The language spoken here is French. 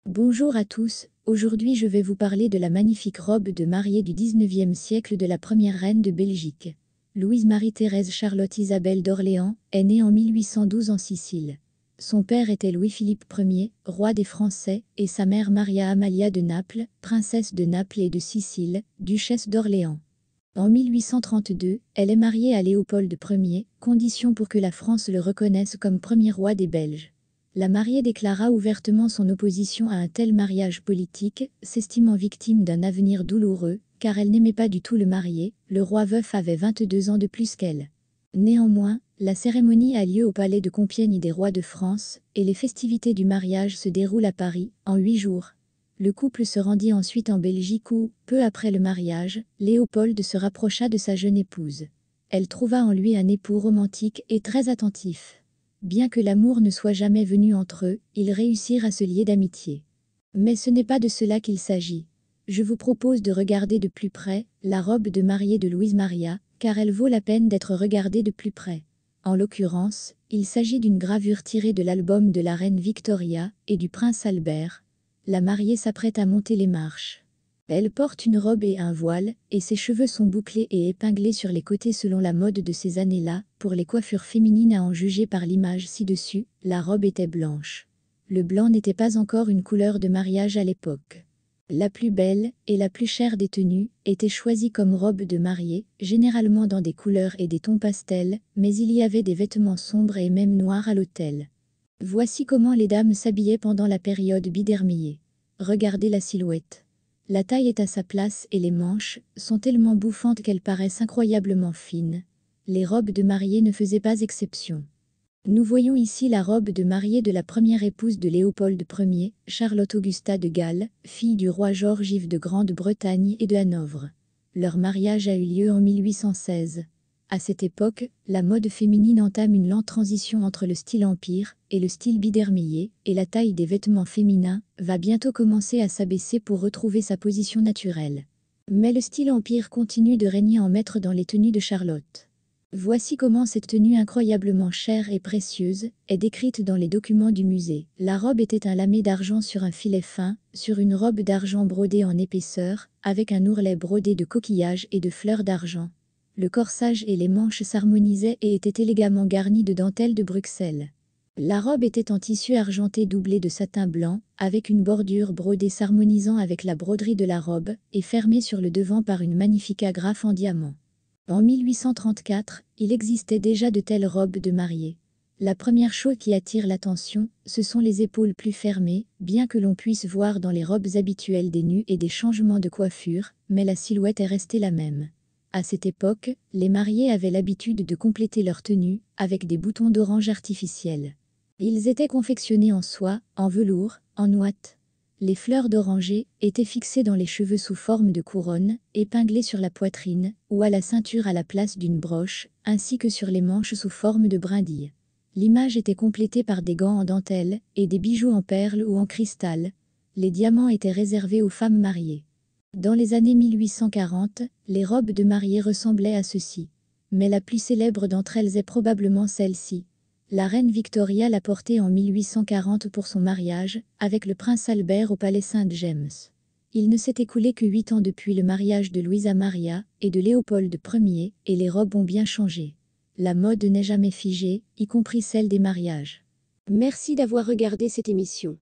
Bonjour à tous, aujourd'hui je vais vous parler de la magnifique robe de mariée du 19e siècle de la première reine de Belgique. Louise Marie-Thérèse Charlotte Isabelle d'Orléans est née en 1812 en Sicile. Son père était Louis-Philippe Ier, roi des Français, et sa mère Maria Amalia de Naples, princesse de Naples et de Sicile, duchesse d'Orléans. En 1832, elle est mariée à Léopold Ier, condition pour que la France le reconnaisse comme premier roi des Belges. La mariée déclara ouvertement son opposition à un tel mariage politique, s'estimant victime d'un avenir douloureux, car elle n'aimait pas du tout le marié, le roi veuf avait 22 ans de plus qu'elle. Néanmoins, la cérémonie a lieu au palais de Compiègne des rois de France, et les festivités du mariage se déroulent à Paris, en 8 jours. Le couple se rendit ensuite en Belgique où, peu après le mariage, Léopold se rapprocha de sa jeune épouse. Elle trouva en lui un époux romantique et très attentif. Bien que l'amour ne soit jamais venu entre eux, ils réussirent à se lier d'amitié. Mais ce n'est pas de cela qu'il s'agit. Je vous propose de regarder de plus près la robe de mariée de Louise Maria, car elle vaut la peine d'être regardée de plus près. En l'occurrence, il s'agit d'une gravure tirée de l'album de la reine Victoria et du prince Albert. La mariée s'apprête à monter les marches. Elle porte une robe et un voile, et ses cheveux sont bouclés et épinglés sur les côtés selon la mode de ces années-là. Pour les coiffures féminines à en juger par l'image ci-dessus, la robe était blanche. Le blanc n'était pas encore une couleur de mariage à l'époque. La plus belle, et la plus chère des tenues, était choisie comme robe de mariée, généralement dans des couleurs et des tons pastels, mais il y avait des vêtements sombres et même noirs à l'hôtel. Voici comment les dames s'habillaient pendant la période bidermiée. Regardez la silhouette. La taille est à sa place et les manches sont tellement bouffantes qu'elles paraissent incroyablement fines. Les robes de mariée ne faisaient pas exception. Nous voyons ici la robe de mariée de la première épouse de Léopold Ier, Charlotte Augusta de Galles, fille du roi Georges Yves de Grande-Bretagne et de Hanovre. Leur mariage a eu lieu en 1816. À cette époque, la mode féminine entame une lente transition entre le style empire et le style bidermier, et la taille des vêtements féminins va bientôt commencer à s'abaisser pour retrouver sa position naturelle. Mais le style empire continue de régner en maître dans les tenues de Charlotte. Voici comment cette tenue incroyablement chère et précieuse est décrite dans les documents du musée. La robe était un lamé d'argent sur un filet fin, sur une robe d'argent brodée en épaisseur, avec un ourlet brodé de coquillages et de fleurs d'argent. Le corsage et les manches s'harmonisaient et étaient élégamment garnis de dentelle de Bruxelles. La robe était en tissu argenté doublé de satin blanc, avec une bordure brodée s'harmonisant avec la broderie de la robe, et fermée sur le devant par une magnifique agrafe en diamant. En 1834, il existait déjà de telles robes de mariée. La première chose qui attire l'attention, ce sont les épaules plus fermées, bien que l'on puisse voir dans les robes habituelles des nus et des changements de coiffure, mais la silhouette est restée la même. À cette époque, les mariés avaient l'habitude de compléter leur tenue avec des boutons d'orange artificiels. Ils étaient confectionnés en soie, en velours, en ouate. Les fleurs d'oranger étaient fixées dans les cheveux sous forme de couronne, épinglées sur la poitrine ou à la ceinture à la place d'une broche, ainsi que sur les manches sous forme de brindilles. L'image était complétée par des gants en dentelle et des bijoux en perles ou en cristal. Les diamants étaient réservés aux femmes mariées. Dans les années 1840, les robes de mariée ressemblaient à ceci. Mais la plus célèbre d'entre elles est probablement celle-ci. La reine Victoria l'a portée en 1840 pour son mariage, avec le prince Albert au palais Saint-James. Il ne s'est écoulé que 8 ans depuis le mariage de Louisa Maria et de Léopold Ier, et les robes ont bien changé. La mode n'est jamais figée, y compris celle des mariages. Merci d'avoir regardé cette émission.